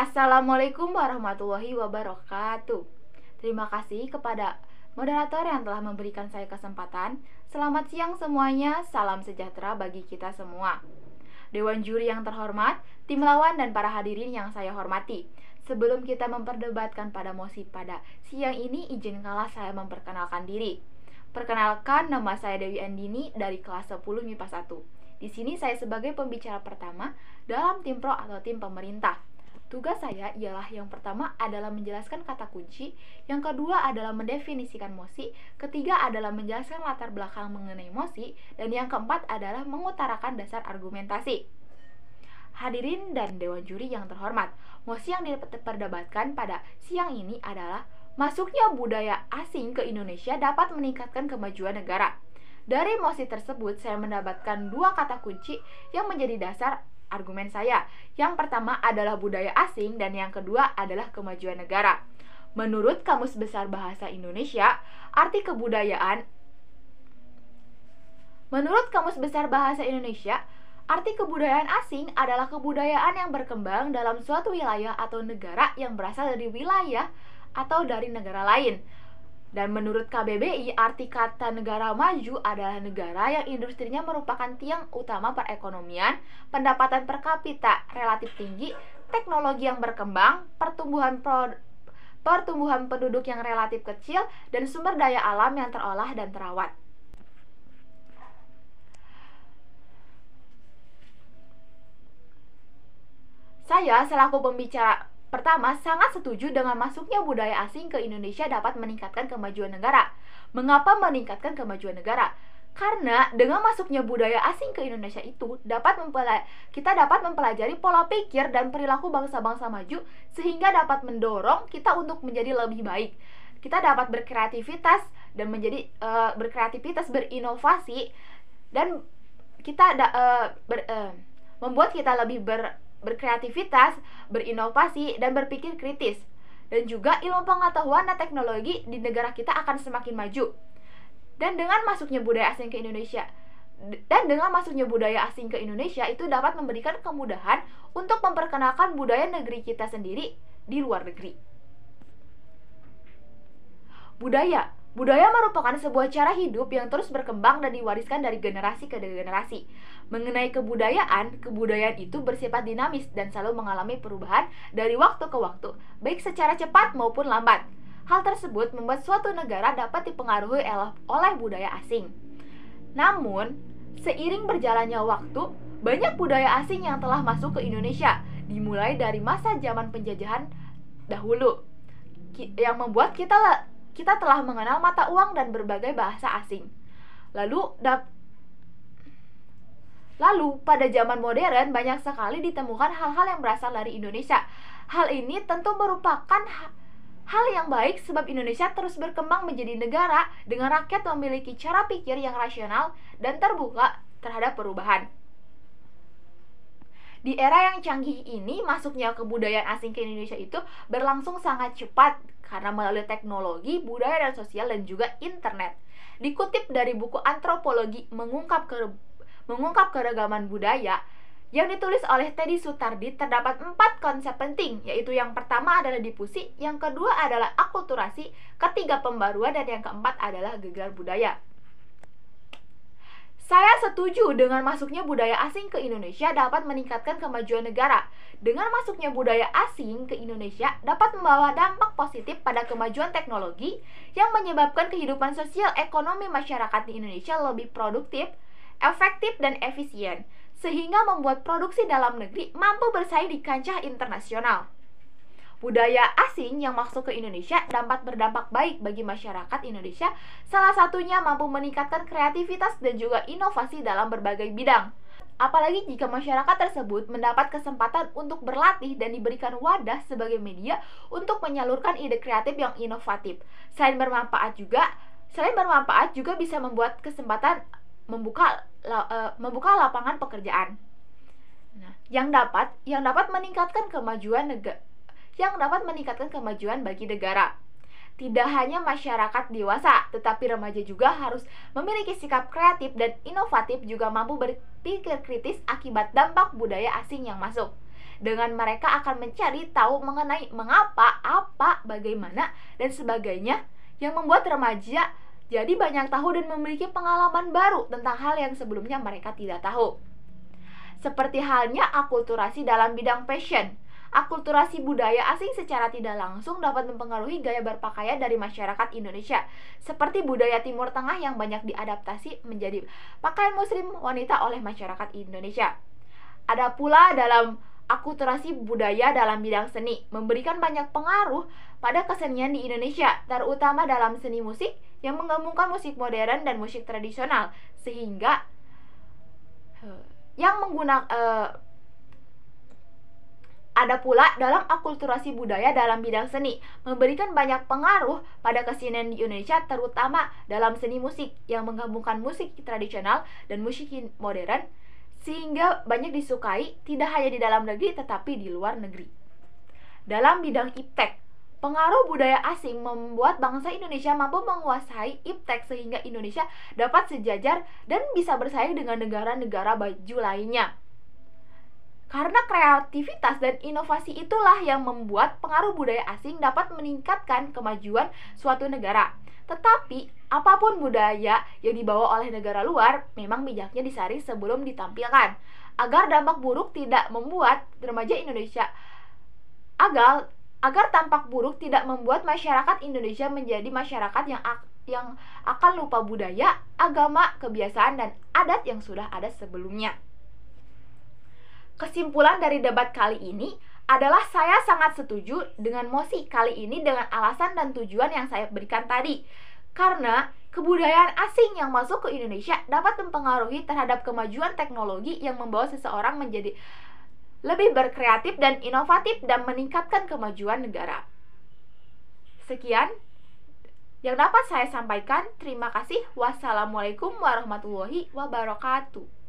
Assalamualaikum warahmatullahi wabarakatuh. Terima kasih kepada moderator yang telah memberikan saya kesempatan. Selamat siang semuanya, salam sejahtera bagi kita semua. Dewan juri yang terhormat, tim lawan dan para hadirin yang saya hormati. Sebelum kita memperdebatkan pada mosi pada siang ini, izinkanlah saya memperkenalkan diri. Perkenalkan, nama saya Dewi Andini dari kelas 10 MIPA 1. Di sini saya sebagai pembicara pertama dalam tim pro atau tim pemerintah. Tugas saya ialah yang pertama adalah menjelaskan kata kunci, yang kedua adalah mendefinisikan mosi, ketiga adalah menjelaskan latar belakang mengenai mosi, dan yang keempat adalah mengutarakan dasar argumentasi. Hadirin dan Dewan Juri yang terhormat, mosi yang diperdebatkan pada siang ini adalah masuknya budaya asing ke Indonesia dapat meningkatkan kemajuan negara. Dari mosi tersebut, saya mendapatkan dua kata kunci yang menjadi dasar argumen saya. Yang pertama adalah budaya asing dan yang kedua adalah kemajuan negara. Menurut Kamus Besar Bahasa Indonesia, arti kebudayaan arti kebudayaan asing adalah kebudayaan yang berkembang dalam suatu wilayah atau negara yang berasal dari wilayah atau dari negara lain. Dan menurut KBBI, arti kata negara maju adalah negara yang industrinya merupakan tiang utama perekonomian, pendapatan per kapita relatif tinggi, teknologi yang berkembang, pertumbuhan penduduk yang relatif kecil, dan sumber daya alam yang terolah dan terawat. Saya selaku pembicara pertama, sangat setuju dengan masuknya budaya asing ke Indonesia dapat meningkatkan kemajuan negara. Mengapa meningkatkan kemajuan negara? Karena dengan masuknya budaya asing ke Indonesia itu kita dapat mempelajari pola pikir dan perilaku bangsa-bangsa maju sehingga dapat mendorong kita untuk menjadi lebih baik. Kita dapat berkreativitas dan berinovasi dan kita membuat kita lebih berkreativitas, berinovasi, dan berpikir kritis. Dan juga ilmu pengetahuan dan teknologi di negara kita akan semakin maju. Dan dengan masuknya budaya asing ke Indonesia itu dapat memberikan kemudahan untuk memperkenalkan budaya negeri kita sendiri di luar negeri. Budaya merupakan sebuah cara hidup yang terus berkembang dan diwariskan dari generasi ke generasi. Mengenai kebudayaan itu bersifat dinamis dan selalu mengalami perubahan dari waktu ke waktu, baik secara cepat maupun lambat. Hal tersebut membuat suatu negara dapat dipengaruhi oleh budaya asing. Namun, seiring berjalannya waktu, banyak budaya asing yang telah masuk ke Indonesia, dimulai dari masa zaman penjajahan dahulu, yang membuat kita telah mengenal mata uang dan berbagai bahasa asing. Lalu pada zaman modern banyak sekali ditemukan hal-hal yang berasal dari Indonesia. Hal ini tentu merupakan hal yang baik sebab Indonesia terus berkembang menjadi negara dengan rakyat memiliki cara pikir yang rasional dan terbuka terhadap perubahan. Di era yang canggih ini, masuknya kebudayaan asing ke Indonesia itu berlangsung sangat cepat karena melalui teknologi, budaya dan sosial dan juga internet. Dikutip dari buku Antropologi Mengungkap Keragaman Budaya yang ditulis oleh Teddy Sutardi, terdapat 4 konsep penting, yaitu yang pertama adalah difusi, yang kedua adalah akulturasi, ketiga pembaruan, dan yang keempat adalah gegar budaya. Saya setuju dengan masuknya budaya asing ke Indonesia dapat meningkatkan kemajuan negara. Dengan masuknya budaya asing ke Indonesia dapat membawa dampak positif pada kemajuan teknologi yang menyebabkan kehidupan sosial ekonomi masyarakat di Indonesia lebih produktif, efektif, dan efisien, sehingga membuat produksi dalam negeri mampu bersaing di kancah internasional. Budaya asing yang masuk ke Indonesia dapat berdampak baik bagi masyarakat Indonesia, salah satunya mampu meningkatkan kreativitas dan juga inovasi dalam berbagai bidang. Apalagi jika masyarakat tersebut mendapat kesempatan untuk berlatih dan diberikan wadah sebagai media untuk menyalurkan ide kreatif yang inovatif. Selain bermanfaat juga bisa membuat kesempatan membuka lapangan pekerjaan. Yang dapat meningkatkan kemajuan bagi negara. Tidak hanya masyarakat dewasa, tetapi remaja juga harus memiliki sikap kreatif dan inovatif, juga mampu berpikir kritis akibat dampak budaya asing yang masuk. Dengan mereka akan mencari tahu mengenai mengapa, apa, bagaimana, dan sebagainya yang membuat remaja jadi banyak tahu dan memiliki pengalaman baru tentang hal yang sebelumnya mereka tidak tahu. Seperti halnya akulturasi dalam bidang fashion. Akulturasi budaya asing secara tidak langsung dapat mempengaruhi gaya berpakaian dari masyarakat Indonesia, seperti budaya Timur Tengah yang banyak diadaptasi menjadi pakaian muslim wanita oleh masyarakat Indonesia. Ada pula dalam akulturasi budaya dalam bidang seni, memberikan banyak pengaruh pada kesenian di Indonesia, terutama dalam seni musik yang menggabungkan musik modern dan musik tradisional, sehingga yang menggunakan ada pula dalam akulturasi budaya dalam bidang seni, memberikan banyak pengaruh pada kesenian di Indonesia, terutama dalam seni musik yang menggabungkan musik tradisional dan musik modern, sehingga banyak disukai tidak hanya di dalam negeri tetapi di luar negeri. Dalam bidang iptek, pengaruh budaya asing membuat bangsa Indonesia mampu menguasai iptek sehingga Indonesia dapat sejajar dan bisa bersaing dengan negara-negara maju lainnya. Karena kreativitas dan inovasi itulah yang membuat pengaruh budaya asing dapat meningkatkan kemajuan suatu negara. Tetapi, apapun budaya yang dibawa oleh negara luar, memang bijaknya disaring sebelum ditampilkan, agar dampak buruk tidak membuat remaja Indonesia agar tampak buruk tidak membuat masyarakat Indonesia menjadi masyarakat yang akan lupa budaya, agama, kebiasaan, dan adat yang sudah ada sebelumnya. Kesimpulan dari debat kali ini adalah saya sangat setuju dengan mosi kali ini dengan alasan dan tujuan yang saya berikan tadi. Karena kebudayaan asing yang masuk ke Indonesia dapat mempengaruhi terhadap kemajuan teknologi yang membawa seseorang menjadi lebih berkreatif dan inovatif dan meningkatkan kemajuan negara. Sekian yang dapat saya sampaikan. Terima kasih. Wassalamualaikum warahmatullahi wabarakatuh.